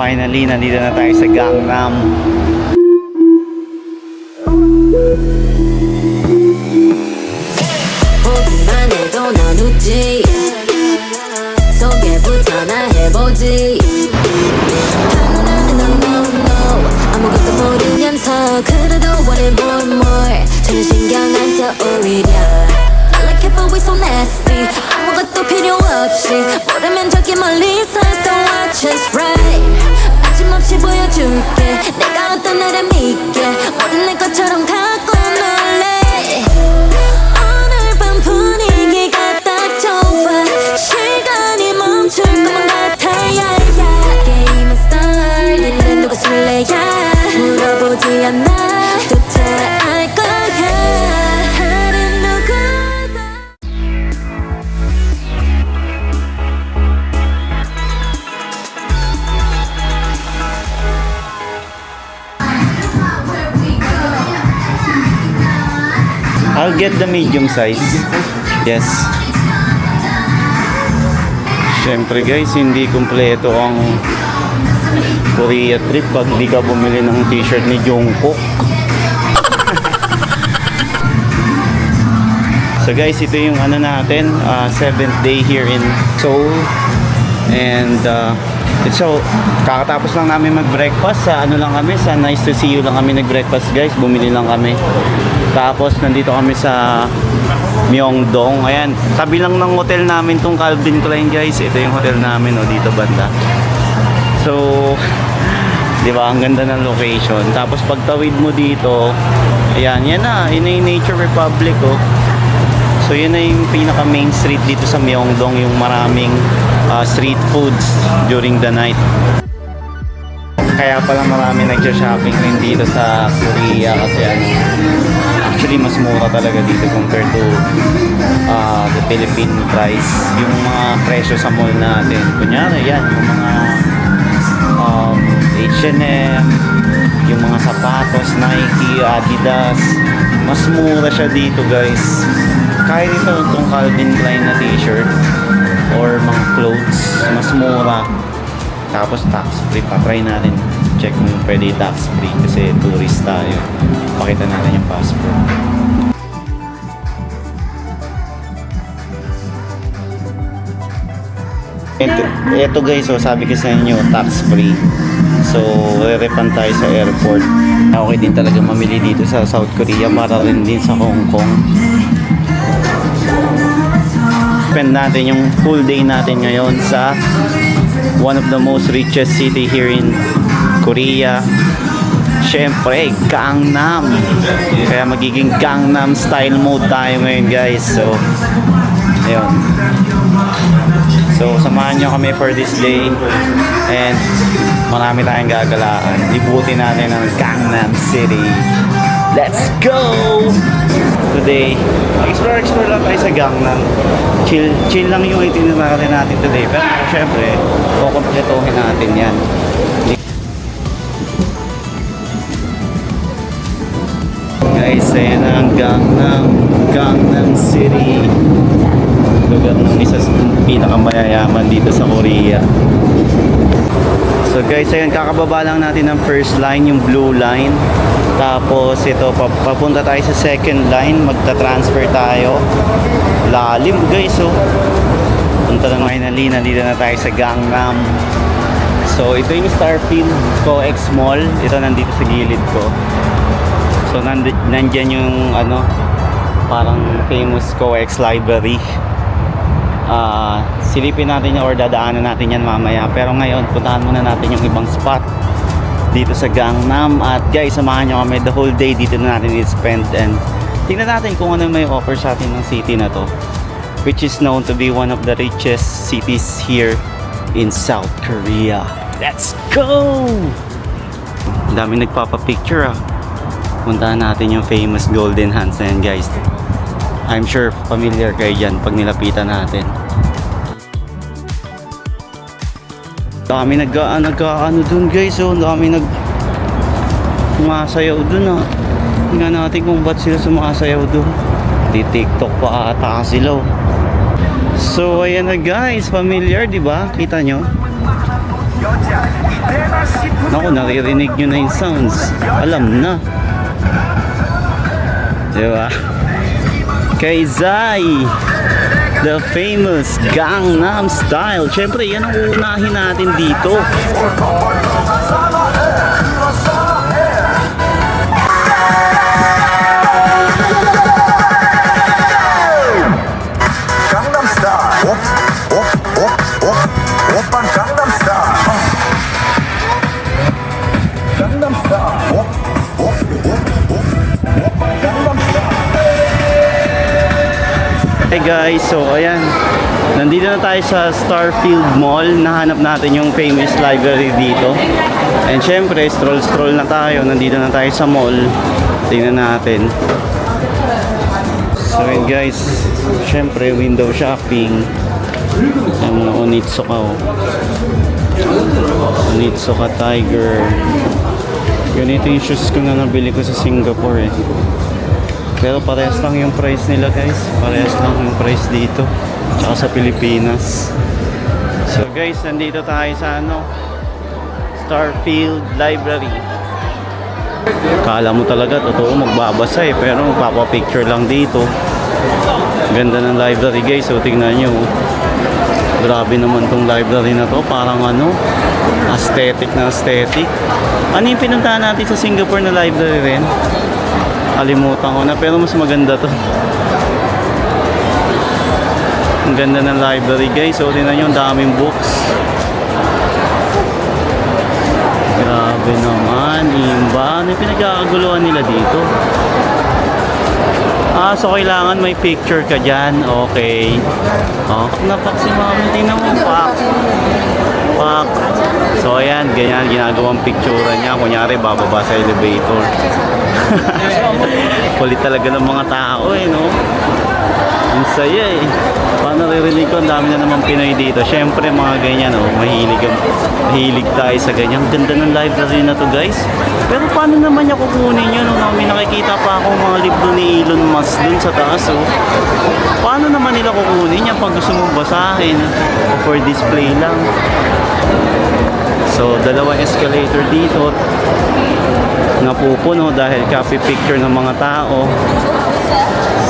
Finally, nandito na tayo sa Gangnam. 보기만 해도 난 웃지 소개부터 나 해보지 no 아무것도 모르면서 그래도 wanted more 전혀 신경 안 써 오히려 I like it but we so nasty 아무것도 필요 없이 모르면 저기 멀리서 So watch us right 빠짐없이 보여줄게 내가 어떤 나를 믿게 모든 내 것처럼 갖고 놀래 오늘 밤 분위기가 딱 좋아 시간이 멈출 것만 같아 게임은 started 누가 술래야 물어보지 않아 또 잘 알 거야 다른 누구도 I'll get the medium size. Yes. Siyempre guys, hindi kumpleto ang Korea trip pag di ka bumili ng t-shirt ni Jungkook. So guys, ito yung ano natin, 7th day here in Seoul. And so, kakatapos lang namin mag-breakfast sa ano lang kami, sa Nice to See You lang kami nag-breakfast guys, bumili lang kami. Tapos nandito kami sa Myeongdong. Ayan, tabi lang ng hotel namin tong Calvin Klein guys. Ito yung hotel namin dito banda. So, di ba, ang ganda ng location. Tapos pagtawid mo dito, ayan, yan na, yun na yung Nature Republic So yun na yung pinaka main street dito sa Myeongdong, yung maraming street foods during the night. Kaya pala marami nagsha-shopping rin dito sa Korea kasi actually mas mura talaga dito compared to the Philippine price. Yung mga presyo sa mall natin, kunyari yan, yung mga H&M, yung mga sapatos, Nike, Adidas, mas mura siya dito guys. Kahit ito itong Calvin Klein na t-shirt or mga clothes, mas mura. Tapos tax free pa. Try natin. Check kung pwede tax free kasi tourist tayo. Pakita natin yung passport. Ito guys, sabi ko sa inyo, tax free. So, re-refund tayo sa airport. Okay din talaga mamili dito sa South Korea, para rin din sa Hong Kong. Spend natin yung full day natin ngayon sa one of the most richest city here in Korea. Syempre, Gangnam. Kaya magiging Gangnam style mode tayo ngayon guys. So, ayun. So, samahan nyo kami for this day. And marami tayong gagalaan. Libutin natin ang Gangnam City. Let's go! Today, explore lang tayo sa Gangnam. Chill lang yung itinerary natin today. Pero syempre, kukompletohin natin yan. Guys, ayan ang Gangnam City. Lugar ng isa sa pinakamayayaman dito sa Korea. So guys, ayun, kakababa lang natin ng first line, yung blue line. Tapos ito, papunta tayo sa second line, magta-transfer tayo. Lalim guys, punta na finally, nandito na tayo sa Gangnam. So ito yung Starfield COEX Mall. Ito nandito sa gilid ko. So nandyan yung parang famous COEX Library. Silipin natin yan or dadaanan natin yan mamaya. Pero ngayon, puntahan muna natin yung ibang spot dito sa Gangnam. At guys, samahan nyo kami the whole day. Dito na natin i-spend. And tingnan natin kung ano may offer sa atin ng city na to, which is known to be one of the richest cities here in South Korea. Let's go! Ang daming nagpapapicture Puntahan natin yung famous Golden Hands na yan guys. I'm sure familiar kayo dyan pag nilapitan natin. Dami nag-ano dun guys, dami sumasayaw dun Tingnan natin kung ba't sila sumasayaw dun. Di TikTok pa ata sila So ayan na guys, familiar, di ba? Kita nyo? Ako, naririnig nyo na yung sounds. Alam na. Diba? Kay Zai, the famous Gangnam Style. Siyempre, yan ang uunahin natin dito. Gangnam Style. Op, op, op, op, oppan Gangnam Style. Gangnam Style. Op, op, op, op, oppan Gangnam Style. Hey guys, so ayan. Nandito na tayo sa Starfield Mall. Nahanap natin yung famous library dito. And syempre, stroll na tayo. Nandito na tayo sa mall. Tingnan natin. So yun guys, syempre window shopping. Ang mga Onitsuka oh. Onitsuka Tiger. Ganito yung shoes ko na nabili ko sa Singapore eh. Pero parehas lang yung price nila guys. Parehas lang yung price dito tsaka sa Pilipinas. So guys, nandito tayo sa Starfield Library. Kala mo talaga totoo magbabasa eh, pero magpapapicture lang dito. Ganda ng library guys. So tingnan nyo, grabe naman tong library na to. Parang aesthetic na aesthetic. Ano yung pinuntahan natin sa Singapore na library rin? Kalimutan ko na, pero mas maganda to. Ang ganda ng library guys. So tingnan nyo, ang daming books. Grabe naman, imba. Ano yung pinagkakaguluhan nila dito? So kailangan may picture ka dyan. Okay. Napak si mami. Tingnan mo, pak. So ayan, ganyan ginagawang picture niya. Kunyari, bababa sa elevator. Kulit talaga ng mga tao no? Ang saya eh. Paano naririnig ko, ang dami na naman Pinoy dito. Siyempre mga ganyan mahilig tayo sa ganyan. Ganda ng library na to guys. Pero paano naman niya kukunin yun? May nakikita pa ako mga libro ni Elon Musk dun sa taas Paano naman nila kukunin yan pag gusto mong basahin? O for display lang. So dalawang escalator dito napupuno dahil copy picture ng mga tao.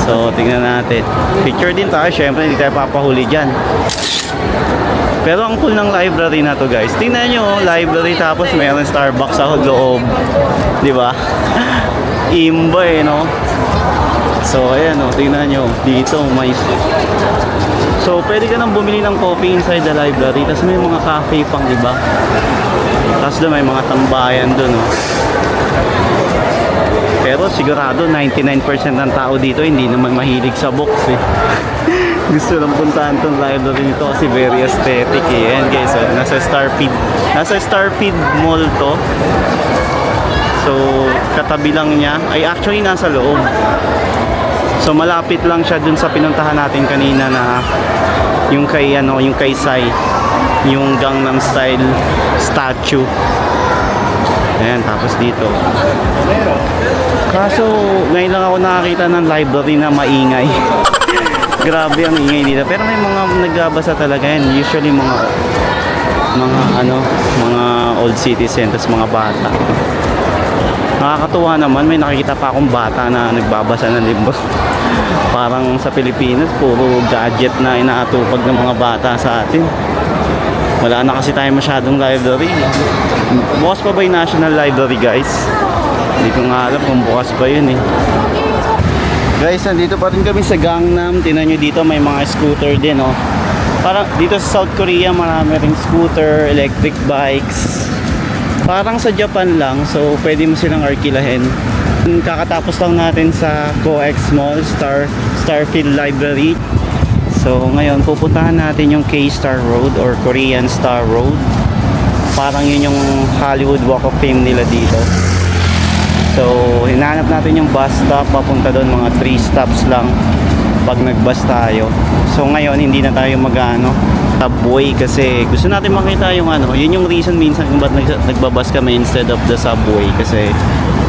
So tingnan natin, picture din tayo, syempre hindi tayo papahuli dyan. Pero ang cool ng library na to guys, tingnan nyo, library tapos mayroon Starbucks sa loob, di ba? Imba no? So ayan tingnan nyo, dito may so pwede ka nang bumili ng coffee inside the library. Tapos may mga cafe pang iba. Tapos doon may mga tambayan doon Pero sigurado 99% ng tao dito hindi naman mahilig sa books eh. Gusto lang puntahan tong library nito kasi very aesthetic eh. Ayan guys, nasa Starfield Mall to. So katabi lang niya, ay actually nasa loob. So malapit lang siya dun sa pinuntahan natin kanina na yung kay Sai, yung Gangnam Style statue. Ayan, tapos dito. Kaso ngayon lang ako nakakita ng library na maingay. Grabe ang ingay dito. Pero may mga nagbabasa talaga yan. Usually mga old citizen, tapos mga bata. Nakakatuwa naman, may nakikita pa akong bata na nagbabasa ng libro. Parang sa Pilipinas, puro gadget na inaatupag ng mga bata sa atin. Wala na kasi tayo masyadong library. Bukas pa ba yung National Library guys? Hindi ko nga alam kung bukas ba yun eh. Guys, nandito pa rin kami sa Gangnam. Tingnan nyo dito, may mga scooter din Parang dito sa South Korea, marami ring scooter, electric bikes. Parang sa Japan lang, so pwede mo silang arkilahin. Kakatapos lang natin sa COEX Mall, Starfield Library. So ngayon, pupuntahan natin yung K-Star Road or Korean Star Road. Parang yun yung Hollywood Walk of Fame nila dito. So hinahanap natin yung bus stop, papunta doon, mga 3 stops lang pag nag-bus tayo. So ngayon, hindi na tayo subway kasi gusto natin makita yung yun yung reason minsan kung ba't nagbabas kami instead of the subway, kasi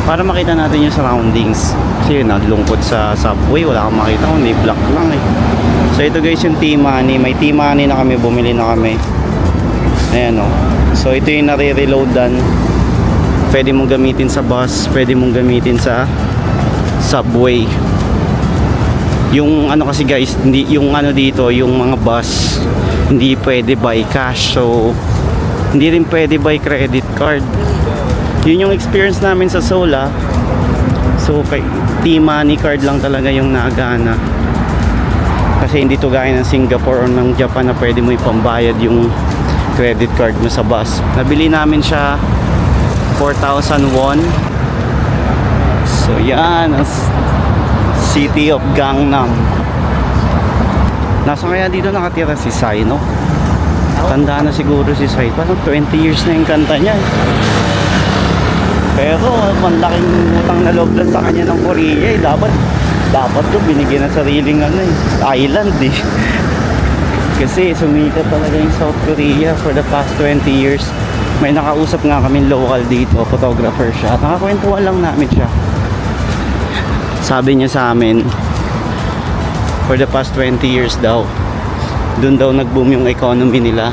para makita natin yung surroundings. Kasi yun, lungkot sa subway, wala kang makita kundi block lang eh. So ito guys yung T-Money, may T-Money na kami, bumili na kami. Ayan So ito yung nare-reloadan Pwede mong gamitin sa bus, pwede mong gamitin sa subway. Yung ano kasi guys, hindi yung ano dito, yung mga bus hindi pwede by cash. So hindi rin pwede by credit card. Yun yung experience namin sa Seoul ah. So kay T-Money card lang talaga yung nagana. Kasi hindi to gaya ng Singapore or ng Japan na pwede mo ipambayad yung credit card mo sa bus. Nabili namin siya 4,000 won. So yan, City of Gangnam. Nasa kaya dito nakatira si Sai, no? Tanda na siguro si Sai. Parang 20 years na yung kanta niya. Pero malaking utang na loob lang sa kanya ng Korea eh. Dapat to binigyan ng sariling island eh. Kasi sumikat talaga yung South Korea for the past 20 years. May nakausap nga kami local dito, photographer siya. Nakakwentuhan lang namin siya. Sabi niya sa amin, for the past 20 years daw, dun daw nag-boom yung economy nila.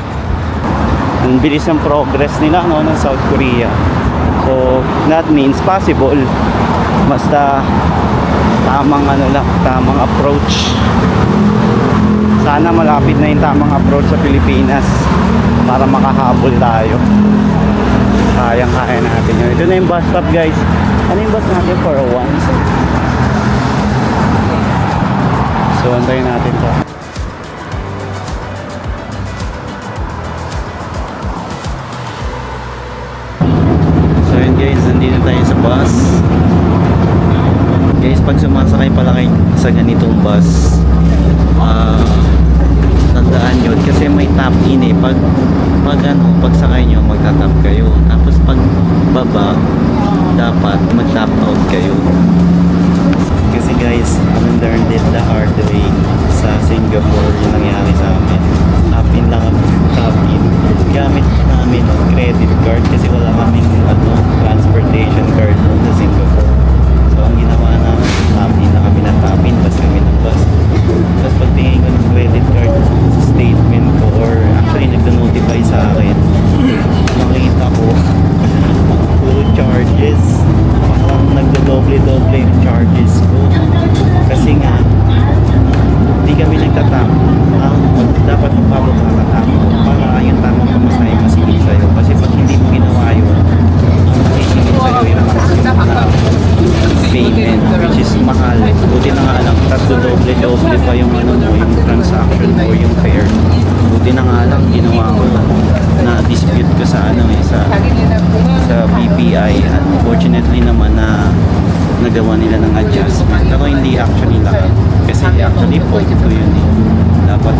Ang bilis ng progress nila, no, ng South Korea. So that means possible, basta tamang tamang approach. Sana malapit na yung tamang approach sa Pilipinas para makahabol tayo. Kayang-kaya natin yun. Ito na yung bus stop guys. Ano yung bus natin? 401. So antayin natin to. So yun guys, nandito tayo sa bus. Guys, pag sumasakay pala kayo sa ganitong bus, tandaan yun kasi may tap in eh. Pag sakay nyo, magta-tap kayo. Tapos pag baba, dapat mag-tap out kayo. Kasi guys, learned it the hard way sa Singapore yung nangyari sa amin. Tap in lang ang tap in. Gamit namin credit card kasi wala kaming transportation card sa Singapore. So ang ginawa namin, tap in na kami na tap in, bas kami ng bus. Tapos pagtingin ko ng credit card statement ko, or actually nagda-notify sa akin, makita ko puro charges. Parang nagdo-doble yung charges ko. Kasi nga hindi kami nagtatap. Dapat mag-follow ka nagtatap para yung tamang pamasahe masigil sa'yo. Kasi pag hindi mo ginawa yun, masigil sa'yo yung payment, which is mahal. Buti na nga lang, doble pa yung yung transaction mo, yung fare. Buti na nga lang, ginawa ko na dispute ko sa sa BPI. Unfortunately naman na nagawa nila ng adjustment. Pero hindi actually lahat. Kasi actually fault ko yun eh. Dapat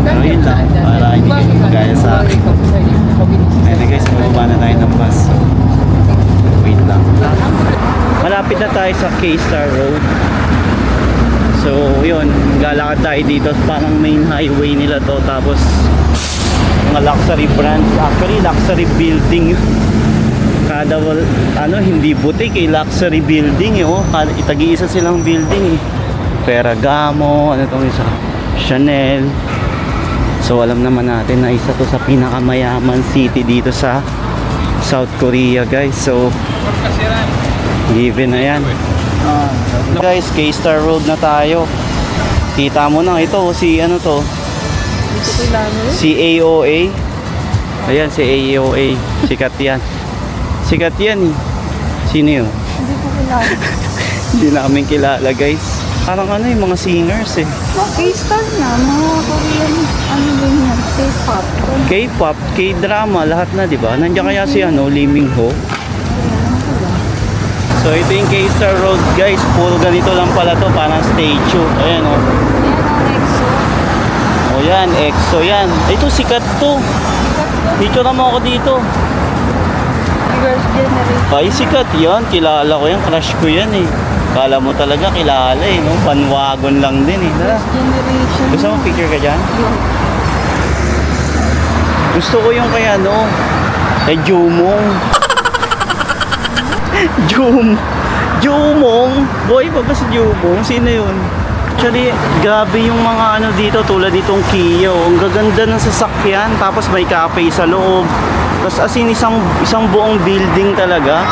Pero yun lang, para hindi kayo magaya sa akin. Ayun guys, mababa na tayo ng bus. So, wait lang. Malapit na tayo sa K-Star Road. So yun, lalakad tayo dito. Parang main highway nila to. Tapos mga luxury brands. Actually luxury building. Kada hindi butik eh, luxury building eh. Oh, itagi-isa silang building eh. Ferragamo, isa, Chanel. So alam naman natin na isa to sa pinakamayaman city dito sa South Korea guys. So given na yan. Guys, K-Star Road na tayo. Kita mo na ito, si to? Si AOA. Ayan, si AOA. Sikat yan. Sikat yan eh. Sino yun? Hindi ko kilala. Hindi namin kilala guys. Parang yung mga singers eh. K-star na, mga Korean, din yan, K-pop. K-pop, K-drama, lahat na, di ba? Nandiyan kaya si Lee Min-ho. So ito yung K-Star Road guys. Puro ganito lang pala to, parang statue. Ayan o. O yan, EXO yan. Ito sikat to. Picture mo ako dito. Girls' Generation. Ay sikat yan, kilala ko yan. Crush ko yan eh. Kala mo talaga kilala eh, no? Panwagon lang din eh. Girls' Generation. Gusto mo picture ka dyan? Gusto ko yung kay kay Jumong. Jumong? Boy, pa ba si Jumong? Sino yun? Actually, grabe yung mga dito, tulad ditong Kia. Ang gaganda ng sasakyan, tapos may cafe sa loob. Tapos as in isang buong building talaga.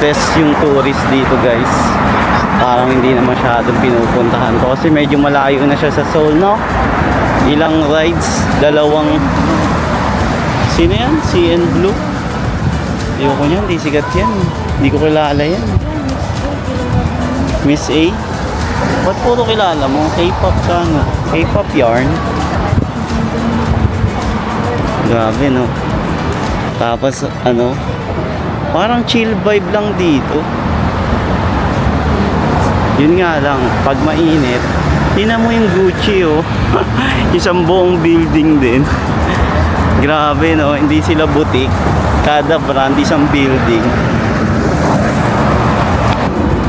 Best yung tourist dito guys. Parang hindi na masyadong pinupuntahan ko kasi medyo malayo na siya sa Seoul, no? Ilang rides, dalawang sino yan? CN Blue? Ayoko niyan, di sikat yan. Hindi ko kilala yan. Miss A? Ba't puro kilala mo? K-pop ka, no? K-pop yarn? Grabe, no? Tapos, ano? Parang chill vibe lang dito. Yun nga lang, pag mainit, tingnan mo yung Gucci, oh. Isang buong building din. Grabe, no? Hindi sila boutique. Kada brand, isang building.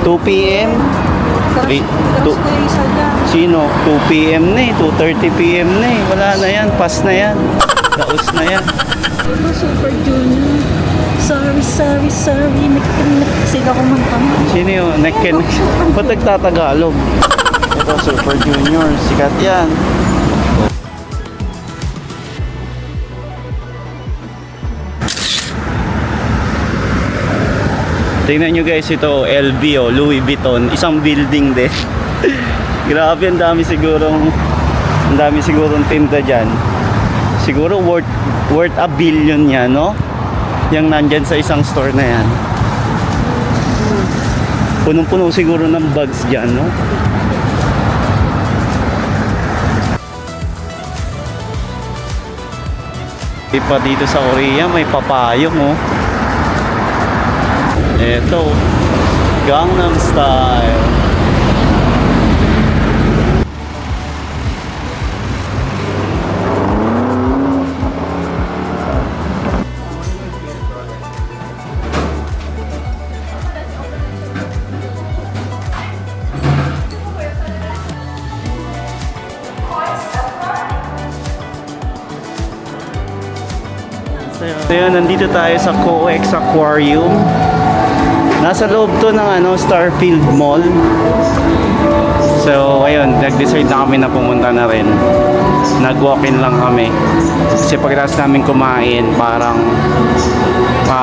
2 p.m. Sino? 2 p.m. na eh. 2:30 p.m. na eh. Wala na yan. Pass na yan. Laos na yan. Ito, Super Junior. Sorry. Siga ko man kami. Sino yun? Ba't nagtatagalog? Ito, Super Junior. Sikat yan. Tingnan nyo guys, ito LV, oh, Louis Vuitton, isang building din. Grabe, ang dami sigurong tinda dyan. Siguro worth a billion yan, no? Yang nandyan sa isang store na yan. Punong-puno siguro ng bags dyan, no? Pa dito sa Korea may papayong, oh. Eto, Gangnam Style. So yun, nandito tayo sa COEX Aquarium. Nasa loob to ng Starfield Mall. So ayun, nag-decide na kami na pumunta na rin. Nag-walk-in lang kami. Kasi pagkatapos namin kumain, parang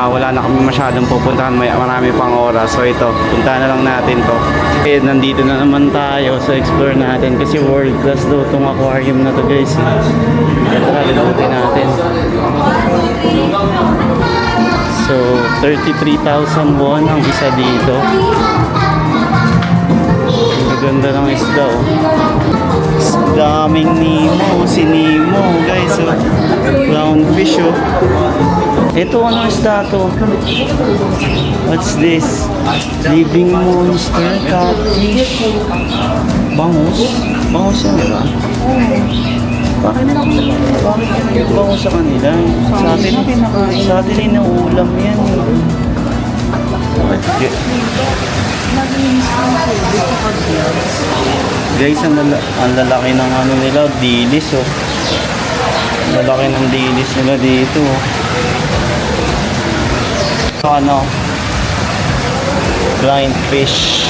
wala na kami masyadong pupuntahan, marami pang oras. So ito, punta na lang natin to. Eh, nandito na naman tayo, so explore natin kasi world class daw tong aquarium na to guys. Ito na, limutin natin. So 33,000 won ang isa dito. Ang ganda ng isda, oh. Daming Nemo, si Nemo guys, oh. Clownfish, oh. Ito, ano isda to? What's this? Living monster, catfish. Bangus? Bangus yan, diba? Bakit yung bangus sa kanila? Sa atin ay nauulam yan. Guys, ang lalaki ng nila, dilis, oh. Lalaki ng dilis nila dito, oh. Blind fish.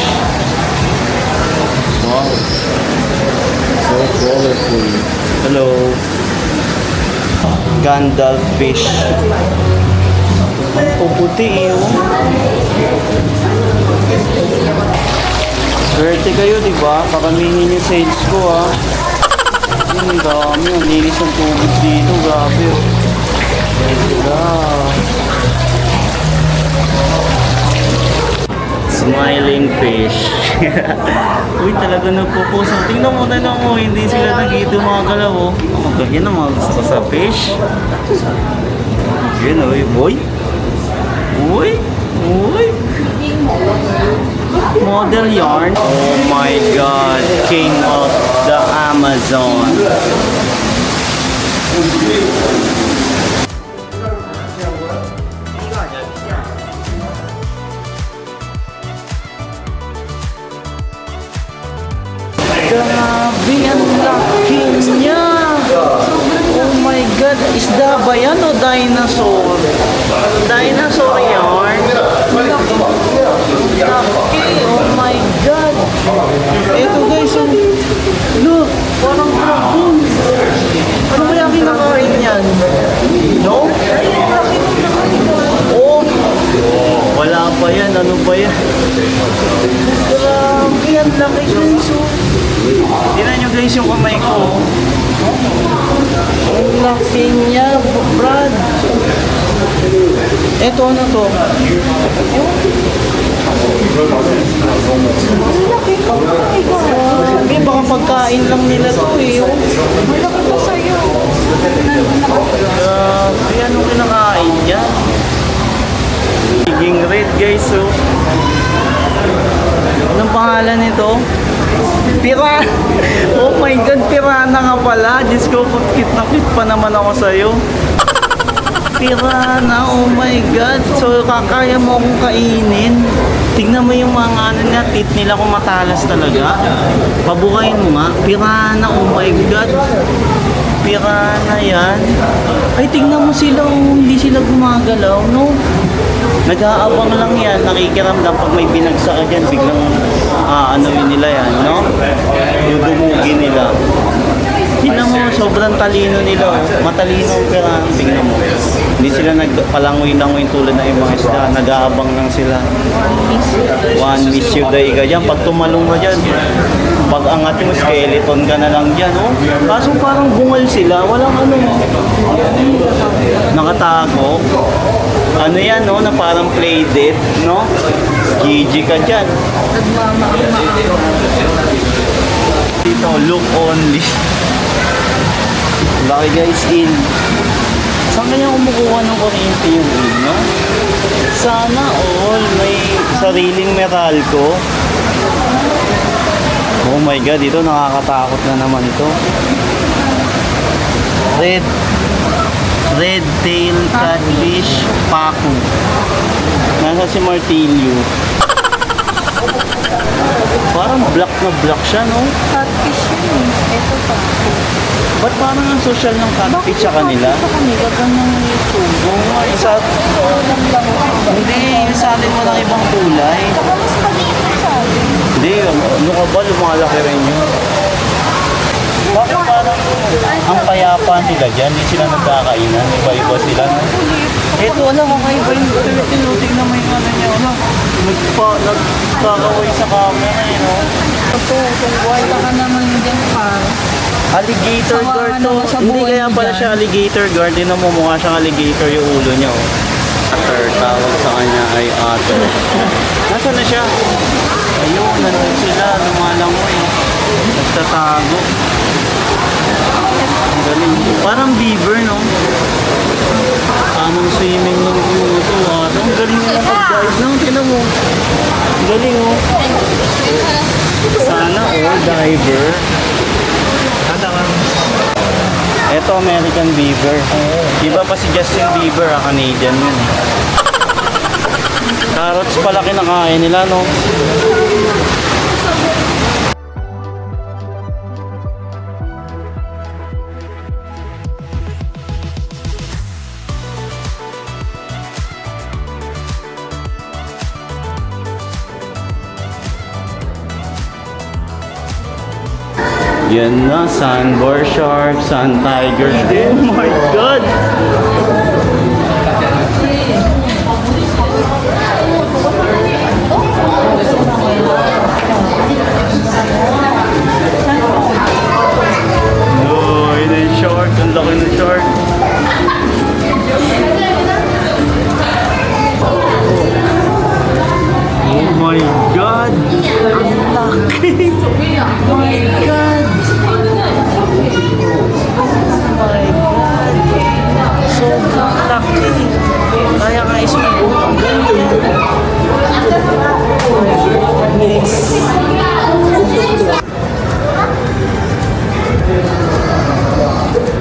Wow. So colorful. Hello. Gandalf fish. Ang puputi, oh. Swerte kayo, di ba? Pakaminin yung sales ko, ah. Ang dami. Ang linis ng tubig dito. Grabe, oh. Smiling fish. Uy, talaga nagpupuso. Tingnan mo, hindi sila nagigumagalaw, oh. Yan ang mga gusto ko sa fish. Yun, uy. Uy. Model yarn. Oh my God. King of the Amazon. Grabe, ang laki niya. Oh my God, isda ba yan o dinosaur? Dinosaur yarn? Laki, oh my God. Ito guys, oh. Look, parang dragon. Ano kaya kinakain yan? No? ano ba yan? Grabe, ang laki guys. Oh. Tingnan nyo guys yung kamay ko. Ang laki niya, Brad. Eto ano to? Grabe, baka pagkain lang nila to eh. Malaki pa sa'yo. Grabe, anong kinakain niya? Higing red guys, oh. Anong pangalan nito? Piranha! Oh my God, piranha nga pala. Diyos ko, cute na cute pa naman ako sa'yo. Piranha, oh my God. So, kakaya mo akong kainin. Tignan mo yung mga ano niya, teeth nila kung matalas talaga. Pabukayin mo nga. Piranha, oh my God. Piranha yan. Ay, tignan mo sila, oh. Hindi sila gumagalaw, no? Nag-aabang lang yan, nakikiramdam pag may binagsak ka dyan, biglang aanoin nila yan, no? Dudumugin nila. Tingnan mo, sobrang talino nila, oh. Matalino ang pirang, tingnan mo. Hindi sila nagpalangoy-langoy tulad ng ibang isda, nag-aabang lang sila. One miss you day ka dyan, pag tumalong ka dyan, pag angat mo, skeleton ka na lang dyan, oh. Kaso parang bungal sila, walang ano, nakatago. Ano yan, no? Na parang play dead, no? GG ka dyan. Dito, look only. Laki guys, in. Saan kaya kumukuha ng kuryente yung in, no? Sana all may sariling Meralco. Oh my God, ito nakakatakot na naman ito. Red tail catfish paku. Nasa si Martillo. Parang black na black siya, no? Catfish yun. Ito pa. Ba't parang ang social ng catfish sa kanila? Sa kanila, ganyan yung YouTube. Oo nga, hindi, yung sa atin walang ibang kulay. Saka mas maliit na sa atin. Hindi, ano ka ba? Lumalaki rin yun. Bakit parang ang payapa nila dyan? Hindi sila nagkakainan. Iba-iba sila. No? Ito, alam, kakaiba yung tinutig na may ano niya. Nagkakaway sa camera, eh, no? Ito, kung buhay ka naman dyan pa. Alligator Sawa guard ka to. naman sa Hindi buhay kaya mo pala dyan. siya alligator guard. Hindi na mo mukha siyang alligator yung ulo niya. Oh. Otter, tawag sa kanya ay otter. Nasaan na siya? Ayun, nandun sila. Lumalangoy. Nagtatago. Ang galing. Parang beaver, no? Tamang swimming ng view ito. Ang galing mo mag-dive, no? Tignan mo. Ang galing, oh. Sana all diver. Ito, American Beaver. Iba pa si Justin Bieber, Canadian yun. Carrots pala kinakain nila, no? Yan na, sandbar shark, sand tiger. Oh my God! No, yun yung shark. Ang laki ng shark. Oh my God! Ang laki! Oh my God! My God! Sobrang laki! Kaya nga isipin.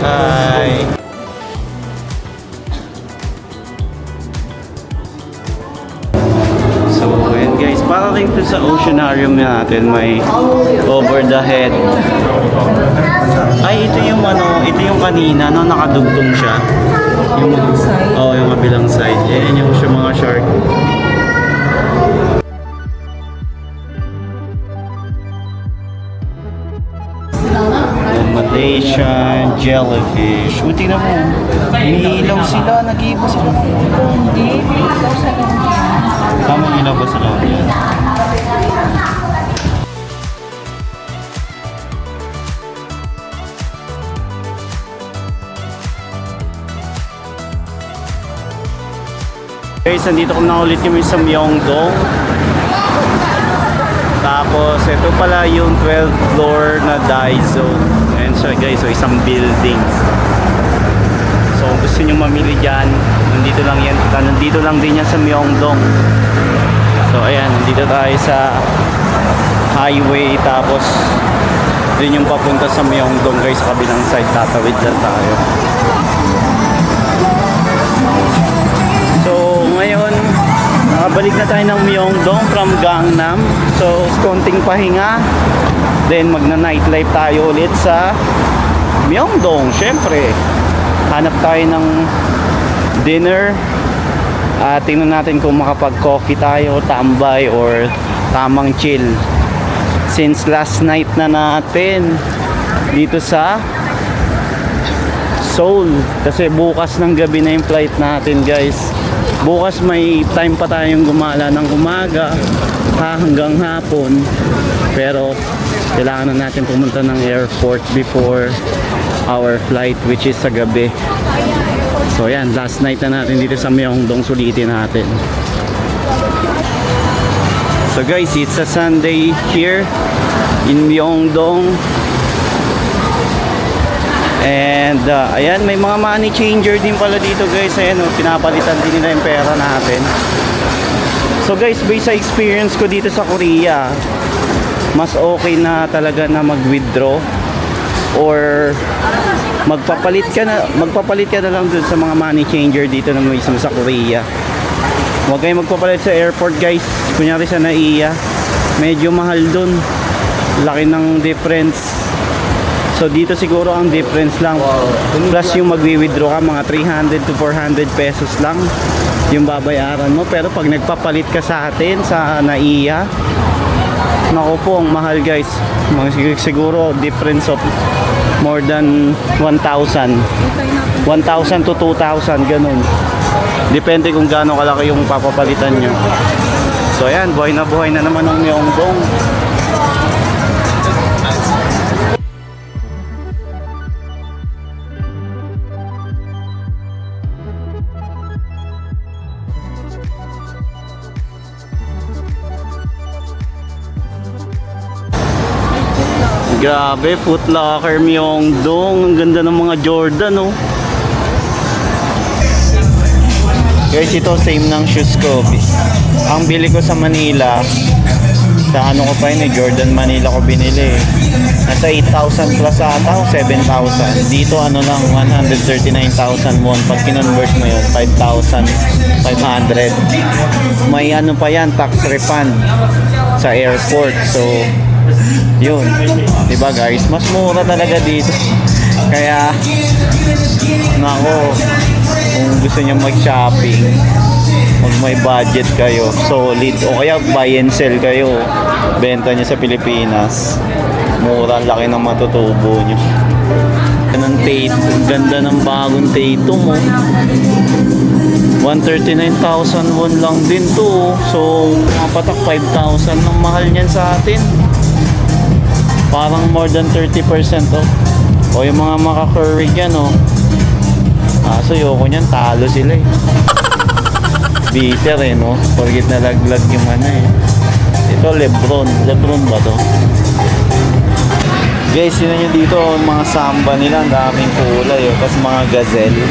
Hi! So, ayan guys, para rin to sa oceanarium natin, may over the head. Ay, ito yung ano, ito yung kanina, no, nakadugtong siya. Yung yung kabilang side. Ayan yung mga shark. Malaysian jellyfish. O, tingnan mo. Umiilaw sila, nag-iiba sila. Hindi, ikaw sa lang. Tama ilaw ba sa Guys, nandito ko na ulit kami sa Myeongdong. Tapos, ito pala yung 12th floor na Daiso. Ayan siya guys, so isang building. So, kung gusto nyo mamili dyan, nandito lang yan. Nandito lang din yan sa Myeongdong. So, ayan, nandito tayo sa highway. Tapos, din yung papunta sa Myeongdong guys, sa kabilang side. Tatawid lang tayo. So, ngayon, nakabalik na tayo ng Myeongdong from Gangnam. So, konting pahinga. Then, magna-nightlife tayo ulit sa Myeongdong. Syempre, hanap tayo ng dinner. Tingnan natin kung makapag-coffee tayo, tambay, or tamang chill. Since last night na natin dito sa Seoul. Kasi bukas ng gabi na yung flight natin guys. Bukas may time pa tayong gumala ng umaga hanggang hapon. Pero kailangan na natin pumunta ng airport before our flight, which is sa gabi. So yan, last night na natin dito sa Myeongdong, sulitin natin. So guys, it's a Sunday here in Myeongdong. And ayan, may mga money changer din pala dito guys. Ayan, pinapalitan din nila yung pera natin. So guys, based sa experience ko dito sa Korea, mas okay na talaga na mag-withdraw or magpapalit ka na lang dun sa mga money changer dito na mismo sa Korea. Huwag kayong magpapalit sa airport guys. Kunyari sa NAIA, medyo mahal dun, laki ng difference. So dito siguro ang difference lang, plus yung magwi-withdraw ka, mga 300 to 400 pesos lang yung babayaran mo. Pero pag nagpapalit ka sa atin sa NAIA, naku po, ang mahal guys. Siguro difference of more than 1,000 to 2,000, ganun. Depende kung gaano kalaki yung papapalitan nyo. So ayan, buhay na naman ang Myeongdong. Grabe, Foot Locker Myeongdong. Ang ganda ng mga Jordan, oh. Guys, ito same ng shoes ko. Ang bili ko sa Manila, sa ano ko pa yun, Jordan Manila ko binili. Nasa 8,000 plus ata o 7,000. Dito ano lang, 139,000 won. Pag kinonvert mo yun, 5,500. May ano pa yan, tax refund sa airport. So, yun, diba guys, mas mura talaga dito. Kaya nako, kung gusto nyo mag-shopping, mag may budget kayo, solid, o kaya buy and sell kayo, benta nyo sa Pilipinas, mura, laki ng matutubo nyo. Ganda ng bagong Tatum, mo 139,000 won lang din to. So mga patak 5,000 ng mahal niyan sa atin. Parang more than 30% off. O yung mga maka-curry dyan, oh. So yoko niyan, talo sila eh. Bitter eh, no? Porgit na laglag yung ano eh. Ito, Lebron ba to? Guys, yun nyo dito, mga samba nila, ang daming kulay, oh. Tapos mga gazelle.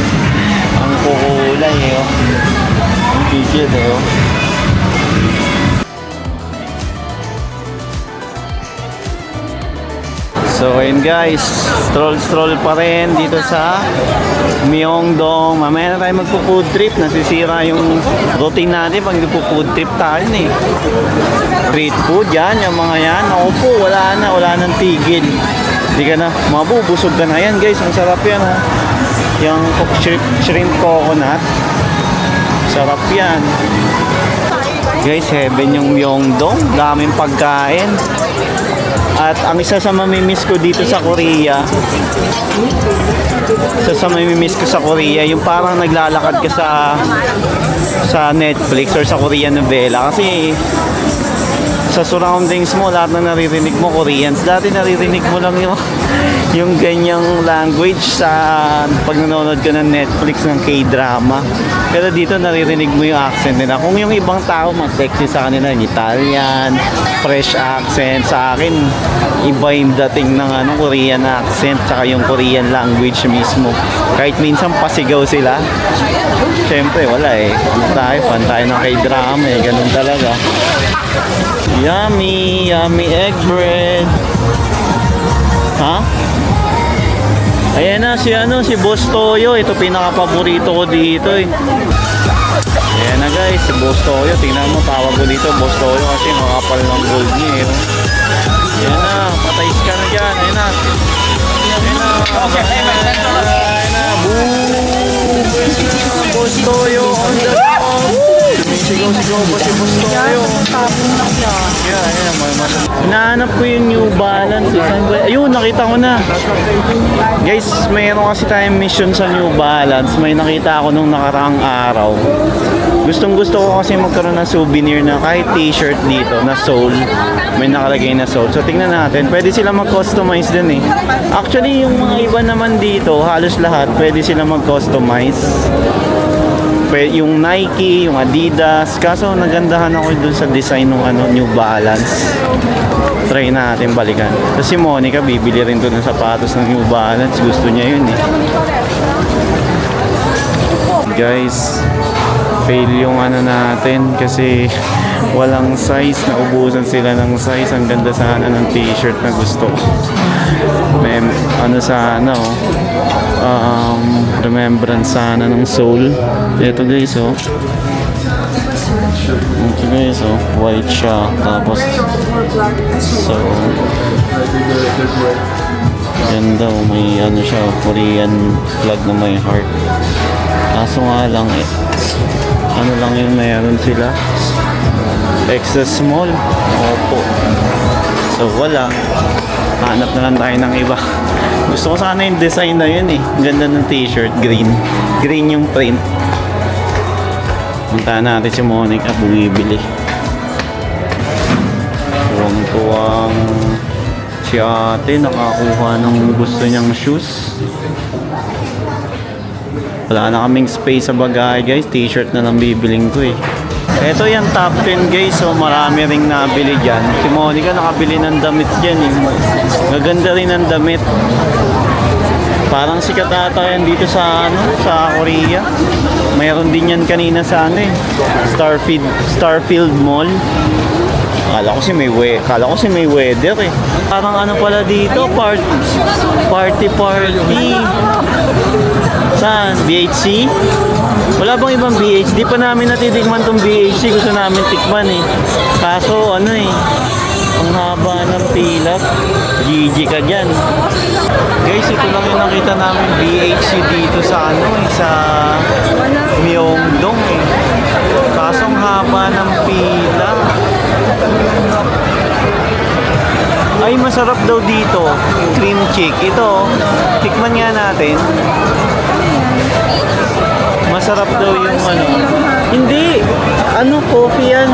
Ang kukulay eh, oh. Ang bigil eh, oh. So ayun guys, stroll pa rin dito sa Myeongdong. Mamaya na tayo magpo-food trip. Nasisira yung routine natin pag nagpo-food trip tayo eh. Street food yan, yung mga yan. Ako po, wala nang tigil. Hindi ka na, mabubusog ka na yan guys. Ang sarap yan ha. Yung shrimp coconut. Sarap yan. Guys, heaven yung Myeongdong. Daming pagkain. At ang isa sa mamimiss ko dito sa Korea, yung parang naglalakad ka sa Netflix or sa Korean novela. Kasi sa surroundings mo, lahat na naririnig mo Koreans. Dati naririnig mo lang yung yung ganyang language sa pag nanonood ka ng Netflix ng K-drama. Pero dito naririnig mo yung accent nila. Kung yung ibang tao mas sexy sa kanila, yung Italian, fresh accent. Sa akin, iba yung dating ng Korean accent tsaka yung Korean language mismo. Kahit minsan pasigaw sila. Siyempre, wala eh. Fan tayo ng K-drama eh. Ganun talaga. Yummy! Yummy egg bread! Ha? Ayan na si Boss Toyo. Ito pinaka-paborito ko dito eh. Ayan na guys, si Boss Toyo. Tingnan mo, tawag ko dito Boss Toyo kasi makapal ng gold niya eh. Ayan na, patay ka na dyan. Ayan na. Ayan na. Ayan na. Boom! Boss Toyo on the top. Sigaw-sigaw pa si Boss Toyo. Ayan, hinahanap ko yung New Balance. Ayun, nakita ko na. Guys, mayroon kasi tayong mission sa New Balance. May nakita ako nung nakaraang araw. Gustong gusto ko kasi magkaroon ng souvenir na kahit t-shirt dito na soul. May nakalagay na soul. So tingnan natin. Pwede sila mag-customize din eh. Actually, yung mga iba naman dito, halos lahat, pwede sila mag-customize. Yung Nike, yung Adidas. Kaso nagandahan ako dun sa design ng New Balance. Try natin balikan. So si Monica bibili rin doon ng sapatos ng New Balance. Gusto niya yun eh. Guys, fail yung natin kasi walang size. Naubusan sila ng size. Ang ganda sana ng t-shirt na gusto ko. May remembrance sana ng soul. Ito guys oh. Ito guys oh, white siya. Tapos so ganda oh, may siya, Korean flag na may heart. Kaso nga lang eh, lang yung meron sila, extra small. Opo. So wala, hanap na lang tayo ng iba. Gusto ko sana yung design na yun eh. Ganda ng t-shirt, green. Green yung print. Puntahan natin si Monica, bumibili. Tuwang-tuwang si ate nakakuha ng gusto niyang shoes. Wala na kaming space sa bagay guys. T-shirt na lang bibiling ko eh. Ito yung top 10 guys. So marami ring nabili dyan. Si Monica nakabili ng damit dyan eh. Gaganda rin ang damit. Parang sikat ata yan dito sa sa Korea. Mayroon din yan kanina sa Starfield Mall. Kala ko si may weather eh. Parang pala dito, party. Saan? BHC? Wala bang ibang BHC? Di pa namin natitikman tong BHC. Gusto namin tikman eh. Kaso ang haba ng pila. GG ka dyan. Guys, ito lang yung nakita namin BHC dito sa sa Myeongdong eh. Kaso ang haba ng pila. Ay, masarap daw dito. Cream chick. Ito, tikman nga natin. Masarap daw yung Hindi. Coffee yan.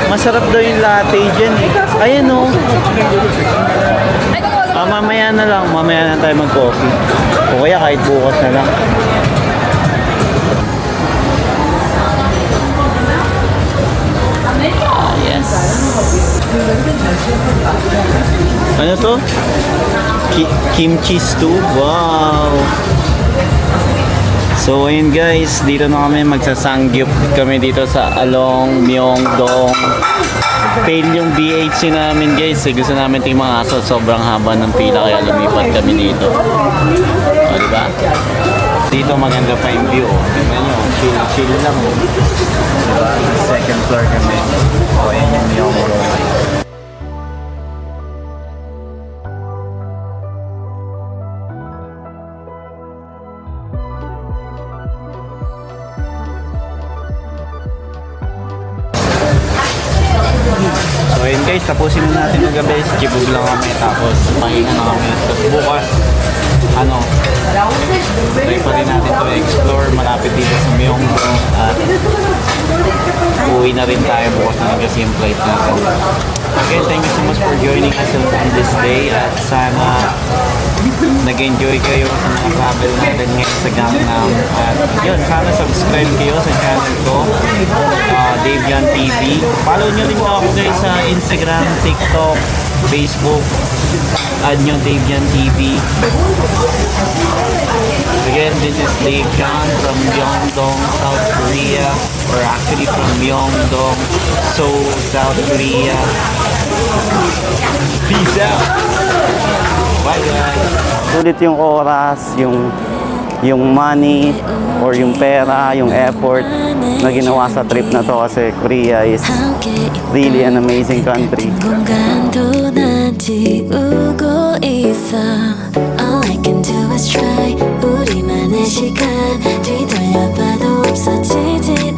Masarap daw yung latte dyan eh. Ayan o. Mamaya na tayo mag-coffee. O kaya kahit bukas na lang. Yes. Ano to? Kimchi stew? Wow! So ayun guys, dito na kami magsasangyup kami dito sa Along Myeongdong. Fail yung BHC namin guys. Gusto namin tingin mga aso. Sobrang haba ng pila kaya lumipat kami dito. O diba? Dito maganda pa yung view. Tingnan nyo, chill lang. Diba? Second floor kami. O ayun yung Myeongdong. So ayun guys, tapusin na natin ng gabi. Kibog lang kami, tapos pahinga na kami. Tapos bukas, try pa rin natin to explore. Malapit dito sa Myeongdong. At uwi na rin tayo bukas na kasi yung flight natin. Again, thank you so much for joining us on this day at sana nag-enjoy kayo sa mga travel natin ngayon sa Gangnam. At yun, sana subscribe kayo sa channel ko, Dave Yan TV. Follow nyo rin ako guys sa Instagram, TikTok, Facebook. Add nyo Dave Yan TV. Again, this is Dave Yan from Myeongdong, South Korea. Or actually from Myeongdong, Seoul, South Korea. Peace out! Bye guys! Sulit yung oras, yung money, or yung pera, yung effort na ginawa sa trip na to kasi Korea is really an amazing country. 공간도 난 지우고 있어. All I can do is try. 우리만의 시간 뒤돌려봐도 없어지지